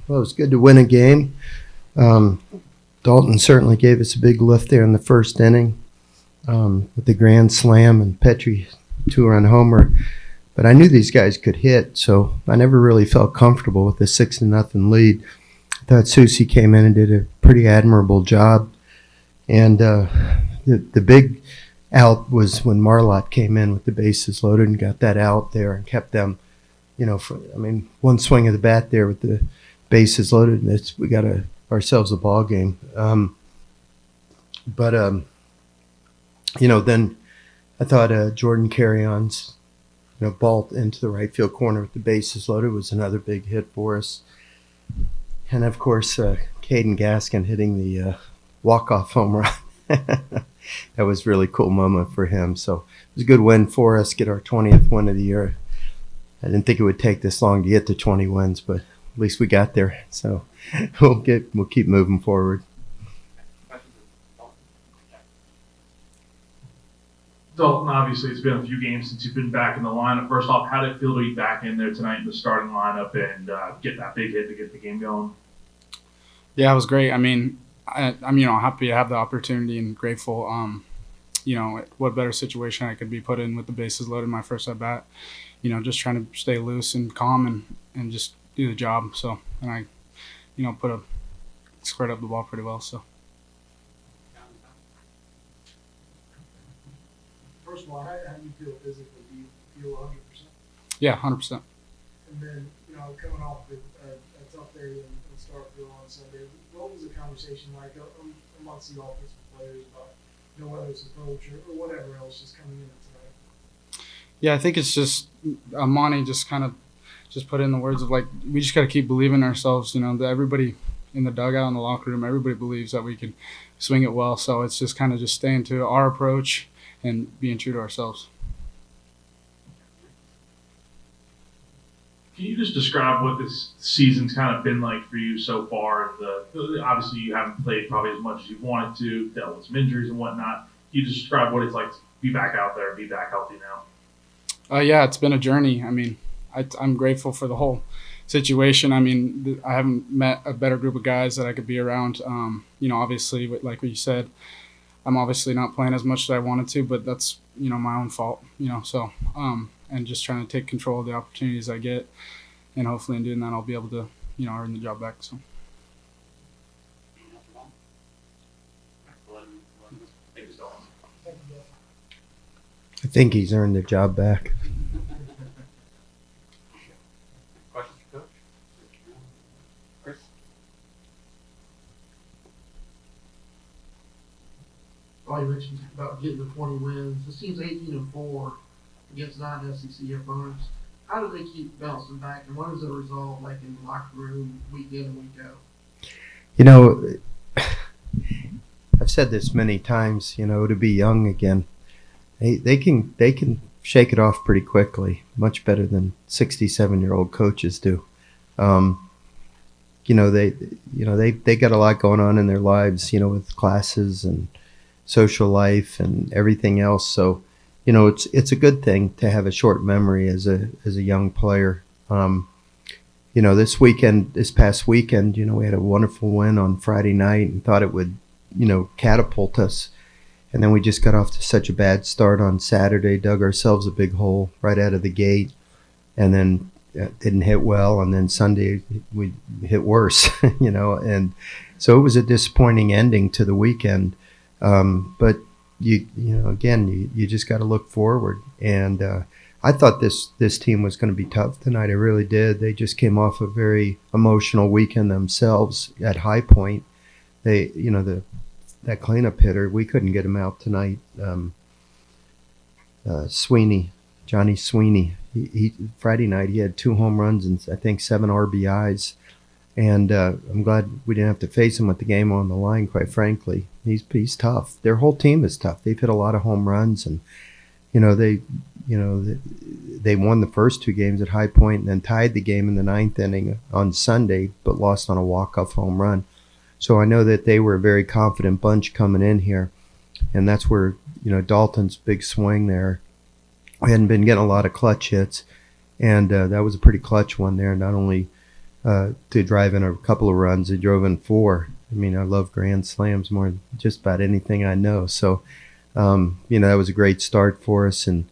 Well, it was good to win a game. Dalton certainly gave us a big lift there in the first inning with the grand slam and Petrie 2-run homer. But I knew these guys could hit, so I never really felt comfortable with the 6-0 lead. I thought Susie came in and did a pretty admirable job. And the big out was when Marlott came in with the bases loaded and got that out there and kept them, one swing of the bat there with the bases loaded, and we got ourselves a ball game. Then I thought Jordan Carry-On's ball into the right field corner with the bases loaded was another big hit for us. And, of course, Caden Gaskin hitting the walk-off home run. That was a really cool moment for him. So it was a good win for us, get our 20th win of the year. I didn't think it would take this long to get to 20 wins, but at least we got there. So we'll keep moving forward. Dalton, obviously it's been a few games since you've been back in the lineup. First off, how did it feel to be back in there tonight in the starting lineup and get that big hit to get the game going? Yeah, it was great. I'm happy to have the opportunity and grateful. What better situation I could be put in with the bases loaded my first at bat. Just trying to stay loose and calm and just do the job. So, and I, squared up the ball pretty well. So. First of all, how do you feel physically? Do you feel 100%? Yeah, 100%. And then, coming off a tough day in Starkville on Sunday, what was the conversation like amongst the offensive players about, whether it's the coach or whatever else just coming in tonight? Yeah, I think it's just Monty just kind of just put in the words of we just got to keep believing in ourselves. That everybody in the dugout, in the locker room, everybody believes that we can swing it well. So it's just kind of just staying to our approach and being true to ourselves. Can you just describe what this season's kind of been like for you so far? Obviously, you haven't played probably as much as you wanted to, dealt with some injuries and whatnot. Can you just describe what it's like to be back out there, be back healthy now? Yeah, it's been a journey. I'm grateful for the whole situation. I haven't met a better group of guys that I could be around. Obviously, like what you said, I'm obviously not playing as much as I wanted to, but that's, my own fault, and just trying to take control of the opportunities I get. And hopefully in doing that, I'll be able to, earn the job back. So. I think he's earned the job back. Questions for Coach? Chris? You mentioned about getting the 20 wins. This team's 18-4 against non-SEC opponents. How do they keep bouncing back, and what is the result like in the locker room week in and week out? I've said this many times. To be young again, they can shake it off pretty quickly, much better than 67-year-old coaches do. They got a lot going on in their lives, with classes and social life and everything else. So, it's a good thing to have a short memory as a young player. This past weekend, we had a wonderful win on Friday night and thought it would, catapult us. And then we just got off to such a bad start on Saturday, dug ourselves a big hole right out of the gate, and then didn't hit well. And then Sunday we hit worse, and so it was a disappointing ending to the weekend. But you just got to look forward. And I thought this team was going to be tough tonight. I really did. They just came off a very emotional weekend themselves at High Point. They, that cleanup hitter, we couldn't get him out tonight. Johnny Sweeney. He Friday night he had 2 home runs and I think 7 RBIs. And I'm glad we didn't have to face him with the game on the line, quite frankly. He's tough. Their whole team is tough. They've hit a lot of home runs, and they won the first 2 games at High Point and then tied the game in the 9th inning on Sunday, but lost on a walk-off home run. So I know that they were a very confident bunch coming in here, and that's where Dalton's big swing there. We hadn't been getting a lot of clutch hits, and that was a pretty clutch one there. Not only to drive in a couple of runs. He drove in 4. I mean, I love grand slams more than just about anything I know. So, that was a great start for us. And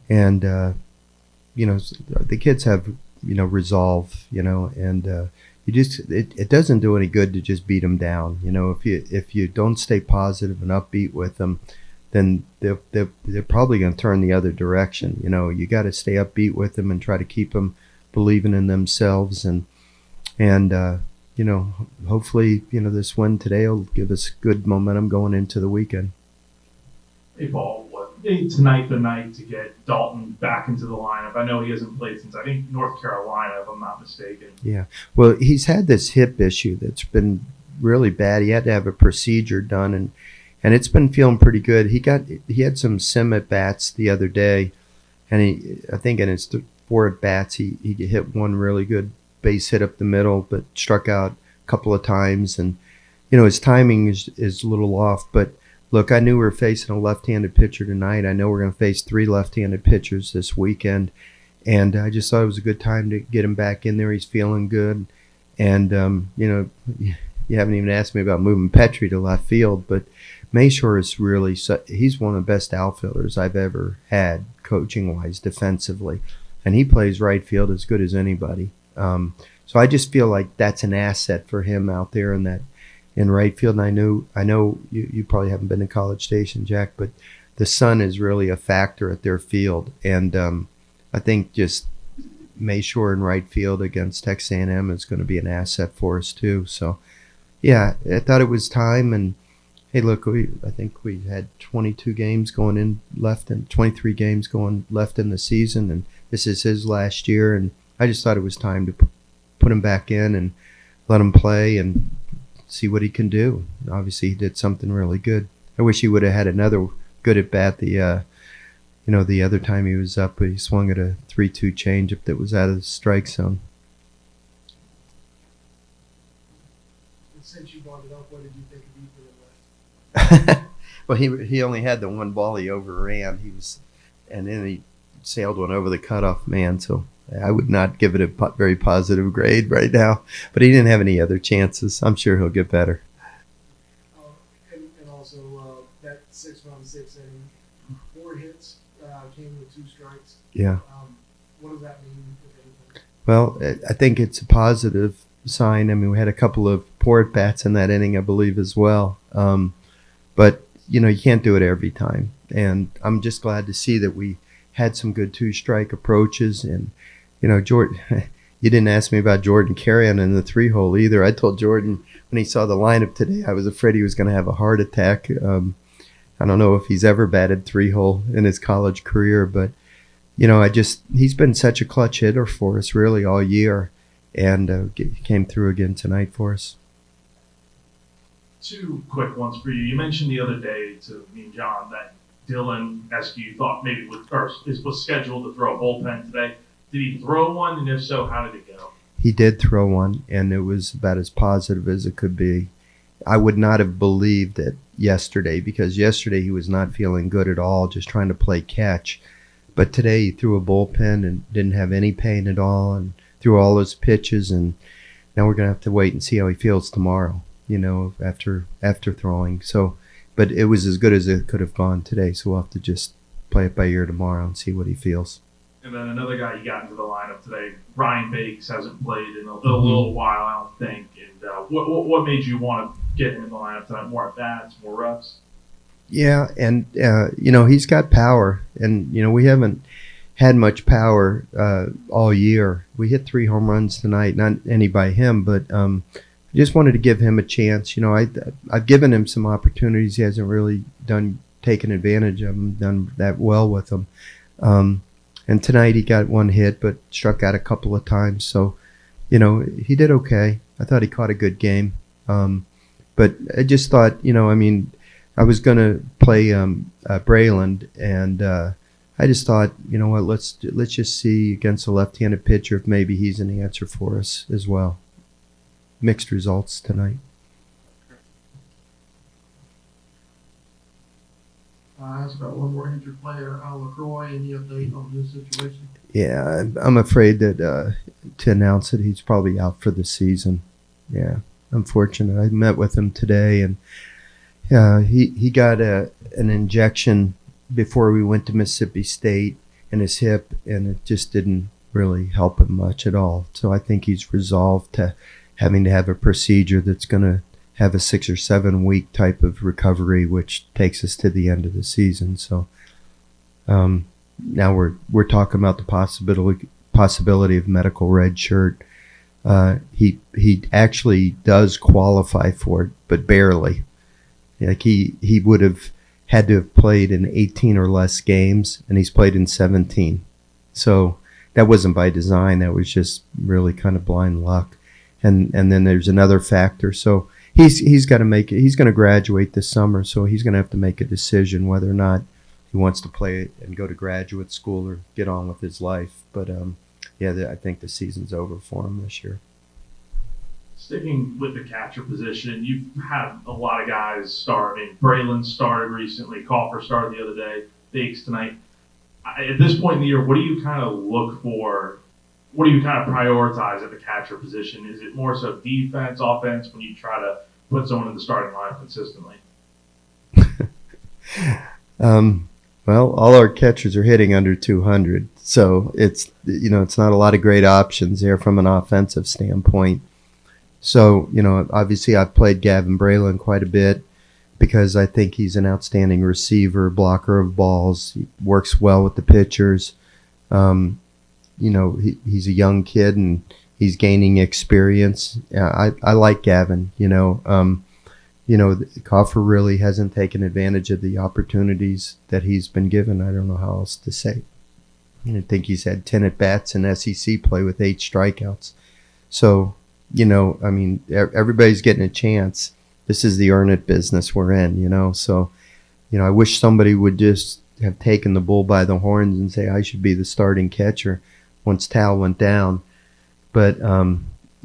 the kids have, resolve, and it doesn't do any good to just beat them down. If you don't stay positive and upbeat with them, then they're probably going to turn the other direction. You got to stay upbeat with them and try to keep them believing in themselves. And hopefully, this win today will give us good momentum going into the weekend. Hey, Paul, tonight the night to get Dalton back into the lineup? I know he hasn't played since, I think, North Carolina, if I'm not mistaken. Yeah. Well, he's had this hip issue that's been really bad. He had to have a procedure done, and it's been feeling pretty good. He had some sim at bats the other day, and I think in his 4 at bats, he hit one really good base hit up the middle, but struck out a couple of times. And his timing is a little off. But look, I knew we were facing a left-handed pitcher tonight. I know we're going to face 3 left-handed pitchers this weekend, and I just thought it was a good time to get him back in there. He's feeling good, and you haven't even asked me about moving Petrie to left field, but Mashore is he's one of the best outfielders I've ever had, coaching-wise, defensively, and he plays right field as good as anybody. So I just feel like that's an asset for him out there in right field. And I know you probably haven't been to College Station, Jack, but the sun is really a factor at their field, and I think just Mashore in right field against Texas A&M is going to be an asset for us too. So yeah, I thought it was time. And hey, look, I think we had 22 games going in left and 23 games going left in the season, and this is his last year, and I just thought it was time to put him back in and let him play and see what he can do. Obviously, he did something really good. I wish he would have had another good at bat the other time he was up, but he swung at a 3-2 changeup that was out of the strike zone. And since you brought it up, what did you think of Ethan left? Well, he only had the one ball he overran. And then he sailed one over the cutoff man. So I would not give it a very positive grade right now. But he didn't have any other chances. I'm sure he'll get better. And also that 6-run, 6-inning, 4 hits came with 2 strikes. Yeah. What does that mean, if anything? Well, I think it's a positive sign. I mean, we had a couple of poor at bats in that inning, I believe, as well. But you can't do it every time. And I'm just glad to see that we had some good 2-strike approaches. And Jordan, you didn't ask me about Jordan carrying in the 3-hole either. I told Jordan when he saw the lineup today, I was afraid he was going to have a heart attack. I don't know if he's ever batted 3-hole in his college career, but he's been such a clutch hitter for us really all year, and came through again tonight for us. 2 quick ones for you. You mentioned the other day to me and John that Dylan Eskew thought maybe was scheduled to throw a bullpen today. Did he throw one? And if so, how did it go? He did throw one, and it was about as positive as it could be. I would not have believed it yesterday, because yesterday he was not feeling good at all, just trying to play catch. But today he threw a bullpen and didn't have any pain at all, and threw all his pitches. And now we're going to have to wait and see how he feels tomorrow, after throwing. So, but it was as good as it could have gone today. So we'll have to just play it by ear tomorrow and see what he feels. And then another guy you got into the lineup today, Ryan Bakes, hasn't played in a little while, I don't think. And what made you want to get him in the lineup tonight? More at bats, more reps? Yeah, and he's got power, and we haven't had much power all year. We hit 3 home runs tonight, not any by him, but I just wanted to give him a chance. I've given him some opportunities. He hasn't really taken advantage of them, done that well with them. And tonight he got 1 hit, but struck out a couple of times. So, he did okay. I thought he caught a good game. But I just thought, I was going to play Brayland, and I just thought, what, let's just see against a left-handed pitcher if maybe he's an answer for us as well. Mixed results tonight. I asked about one more injured player, LaCroix. Any update on his situation? Yeah, I'm afraid that to announce it, he's probably out for the season. Yeah, unfortunate. I met with him today, and he got an injection before we went to Mississippi State in his hip, and it just didn't really help him much at all. So I think he's resolved to having to have a procedure that's going to have a 6 or 7 week type of recovery, which takes us to the end of the season. So now we're talking about the possibility of medical red shirt. He actually does qualify for it, but barely. Like he would have had to have played in 18 or less games, and he's played in 17. So that wasn't by design. That was just really kind of blind luck. And then there's another factor. So he's got to make it. He's going to graduate this summer, so he's going to have to make a decision whether or not he wants to play it and go to graduate school or get on with his life. But I think the season's over for him this year. Sticking with the catcher position, you've had a lot of guys start. I mean, Braylon started recently. Coffer started the other day. Biggs tonight. At this point in the year, what do you kind of look for? What do you kind of prioritize at the catcher position? Is it more so defense, offense, when you try to put someone in the starting line consistently? Well, all our catchers are hitting under 200, so it's not a lot of great options there from an offensive standpoint. So, obviously I've played Gavin Braylon quite a bit because I think he's an outstanding receiver, blocker of balls. He works well with the pitchers. He's a young kid and he's gaining experience. I like Gavin, Coffer really hasn't taken advantage of the opportunities that he's been given. I don't know how else to say. I think he's had 10 at-bats in SEC play with 8 strikeouts. So, everybody's getting a chance. This is the earn it business we're in, So, I wish somebody would just have taken the bull by the horns and say I should be the starting catcher once Tal went down. But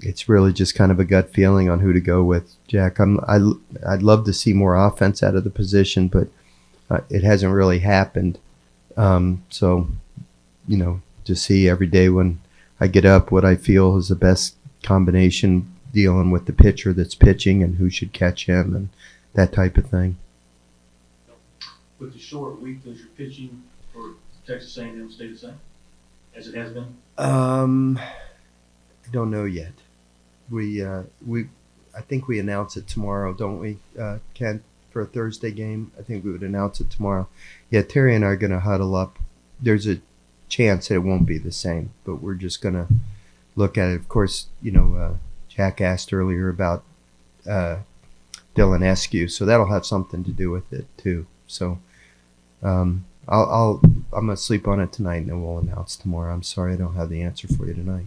it's really just kind of a gut feeling on who to go with, Jack. I'd love to see more offense out of the position, but it hasn't really happened. So, to see every day when I get up what I feel is the best combination dealing with the pitcher that's pitching and who should catch him and that type of thing. With the short week, does your pitching for Texas A&M stay the same as it has been? I don't know yet. I think we announce it tomorrow, don't we, Ken, for a Thursday game? I think we would announce it tomorrow. Yeah, Terry and I are going to huddle up. There's a chance that it won't be the same, but we're just going to look at it. Of course, Jack asked earlier about Dylan Eskew, so that'll have something to do with it too. So I'm gonna sleep on it tonight, and then we'll announce tomorrow. I'm sorry I don't have the answer for you tonight.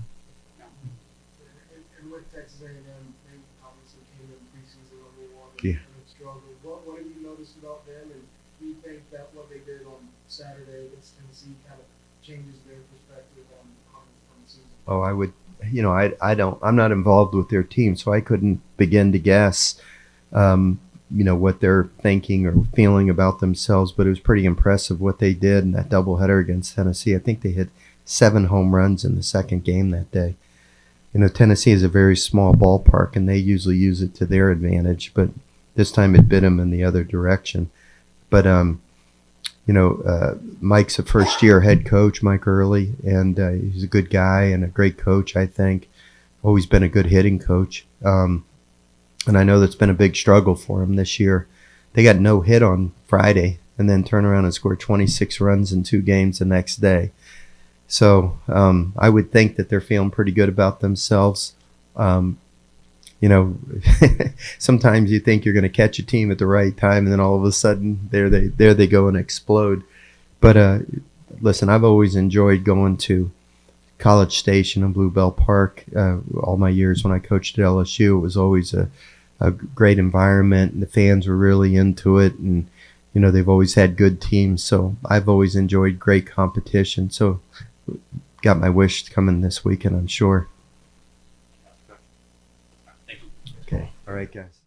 And with Texas A&M, they obviously came in preseason #1 Yeah. and struggled. What have you noticed about them, and do you think that what they did on Saturday against Tennessee kind of changes their perspective on the season? Oh, I would. I'm not involved with their team, so I couldn't begin to guess, what they're thinking or feeling about themselves. But it was pretty impressive what they did in that doubleheader against Tennessee. I think they hit 7 home runs in the second game that day. Tennessee is a very small ballpark, and they usually use it to their advantage. But this time it bit them in the other direction. But Mike's a first-year head coach, Mike Early, and he's a good guy and a great coach, I think. Always been a good hitting coach. And I know that's been a big struggle for him this year. They got no hit on Friday and then turn around and score 26 runs in 2 games the next day. So I would think that they're feeling pretty good about themselves. Sometimes you think you're going to catch a team at the right time, and then all of a sudden there they go and explode. But listen, I've always enjoyed going to College Station and Bluebell Park. All my years when I coached at LSU, it was always a great environment, and the fans were really into it, and they've always had good teams. So I've always enjoyed great competition. So got my wish coming this weekend, I'm sure. Thank you. Okay. All right, guys.